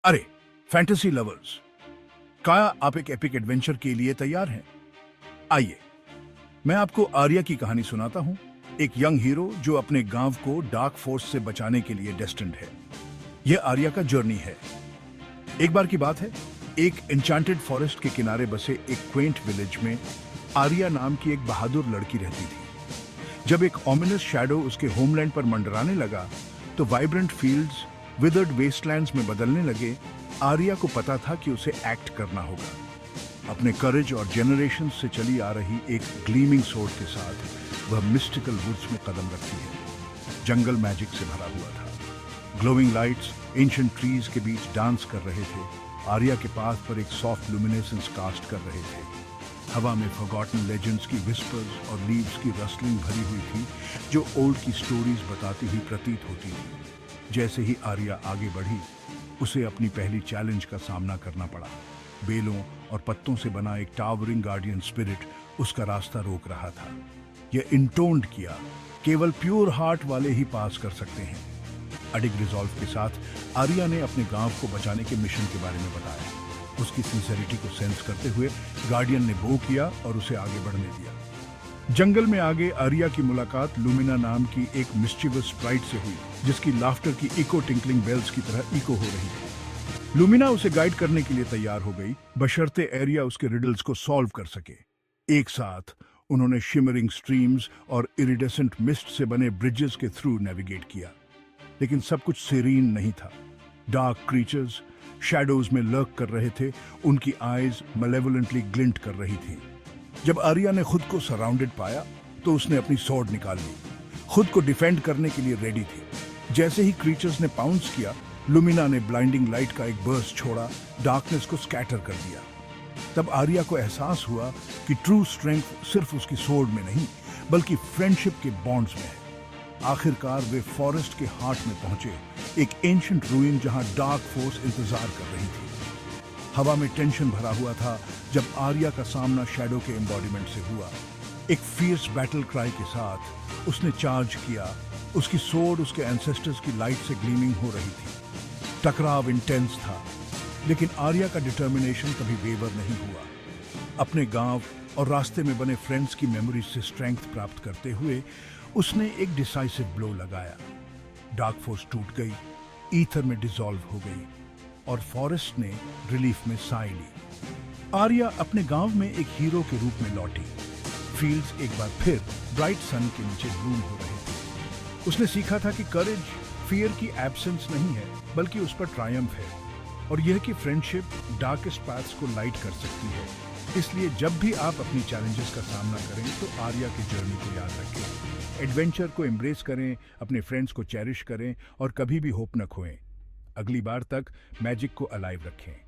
अरे fantasy lovers, क्या आप एक एपिक एडवेंचर के लिए तैयार हैं? आइए, मैं आपको आर्या की कहानी सुनाता हूं। एक यंग हीरो जो अपने गांव को डार्क फोर्स से बचाने के लिए डेस्टिन्ड है। यह आर्या का जर्नी है। एक बार की बात है, एक एन्चांटेड फॉरेस्ट के किनारे बसे एक क्वेंट विलेज में आर्या नाम की एक बहादुर लड़की रहती थी। जब एक ऑमिनस शैडो उसके होमलैंड पर मंडराने लगा तो वाइब्रेंट फील्ड्स विदर्ड वेस्टलैंड्स में बदलने लगे। आर्या को पता था कि उसे एक्ट करना होगा। अपने करेज और जनरेशन से चली आ रही एक ग्लीमिंग सोर्ड के साथ वह मिस्टिकल वुड्स में कदम रखती है। जंगल मैजिक से भरा हुआ था। ग्लोइंग लाइट्स एंशिएंट ट्रीज के बीच डांस कर रहे थे। आर्या के पास पर एक सॉफ्ट लुमिनेसेंस कास्ट कर रहे थे। हवा में फॉरगॉटन लेजेंड्स की विस्पर्स और लीव्स की रस्लिंग भरी हुई थी, जो ओल्ड की स्टोरीज बताती हुई प्रतीत होती थी। जैसे ही आर्या आगे बढ़ी, उसे अपनी पहली चैलेंज का सामना करना पड़ा। बेलों और पत्तों से बना एक टावरिंग गार्डियन स्पिरिट उसका रास्ता रोक रहा था। यह इंटोन्ड किया, केवल प्योर हार्ट वाले ही पास कर सकते हैं। अडिग रिजॉल्व के साथ आर्या ने अपने गांव को बचाने के मिशन के बारे में बताया। उसकी सिंसेरिटी को सेंस करते हुए गार्डियन ने बो किया और उसे आगे बढ़ने दिया। जंगल में आगे आर्या की मुलाकात लुमिना नाम की एक मिस्चीवस स्प्राइट से हुई, जिसकी लाफ्टर की इको टिंकलिंग बेल्स की तरह इको हो रही थी। लुमिना उसे गाइड करने के लिए तैयार हो गई, बशर्ते आर्या उसके रिडल्स को सॉल्व कर सके। एक साथ उन्होंने शिमरिंग स्ट्रीम्स और इरिडेसेंट मिस्ट से बने ब्रिजेस के थ्रू नेविगेट किया। लेकिन सब कुछ सीरीन नहीं था। डार्क क्रीचर्स शैडोज में लर्क कर रहे थे। उनकी आईज मलेवोलेंटली ग्लिंट कर रही थी। जब आर्या ने खुद को सराउंडेड पाया तो उसने अपनी स्वॉर्ड निकाल ली। खुद को डिफेंड करने के लिए रेडी थी। जैसे ही क्रीचर्स ने पाउंस किया, लुमिना ने ब्लाइंडिंग लाइट का एक बर्स्ट छोड़ा, डार्कनेस को स्कैटर कर दिया। तब आर्या को एहसास हुआ कि ट्रू स्ट्रेंथ सिर्फ उसकी स्वॉर्ड में नहीं, बल्कि फ्रेंडशिप के बॉन्ड्स में है। आखिरकार वे फॉरेस्ट के हार्ट में पहुंचे, एक एंशिएंट रूइन जहां डार्क फोर्स इंतजार कर रही थी। हवा में टेंशन भरा हुआ था जब आर्या का सामना शैडो के एम्बॉडीमेंट से हुआ। एक फियर्स बैटल क्राई के साथ उसने चार्ज किया। उसकी सोर्ड उसके एंसेस्टर्स की लाइट से ग्लीमिंग हो रही थी। टकराव इंटेंस था, लेकिन आर्या का डिटर्मिनेशन कभी वेवर नहीं हुआ। अपने गांव और रास्ते में बने फ्रेंड्स की मेमोरी से स्ट्रेंथ प्राप्त करते हुए उसने एक डिसाइसिव ब्लो लगाया। डार्क फोर्स टूट गई, ईथर में डिसॉल्व हो गई और फॉरेस्ट ने रिलीफ में साई ली। आर्या अपने गांव में एक हीरो के रूप में लौटी। फील्ड्स एक बार फिर ब्राइट सन के नीचे ब्लूम हो रहे थे। उसने सीखा था कि करेज फियर की एब्सेंस नहीं है, बल्कि उस पर ट्रायम्फ है, और यह कि फ्रेंडशिप डार्केस्ट पाथ्स को लाइट कर सकती है। इसलिए जब भी आप अपनी चैलेंजेस का सामना करें तो आर्या की जर्नी को याद रखें। एडवेंचर को एम्ब्रेस करें, अपने फ्रेंड्स को चेरिश करें और कभी भी होप न खोएं। अगली बार तक मैजिक को अलाइव रखें।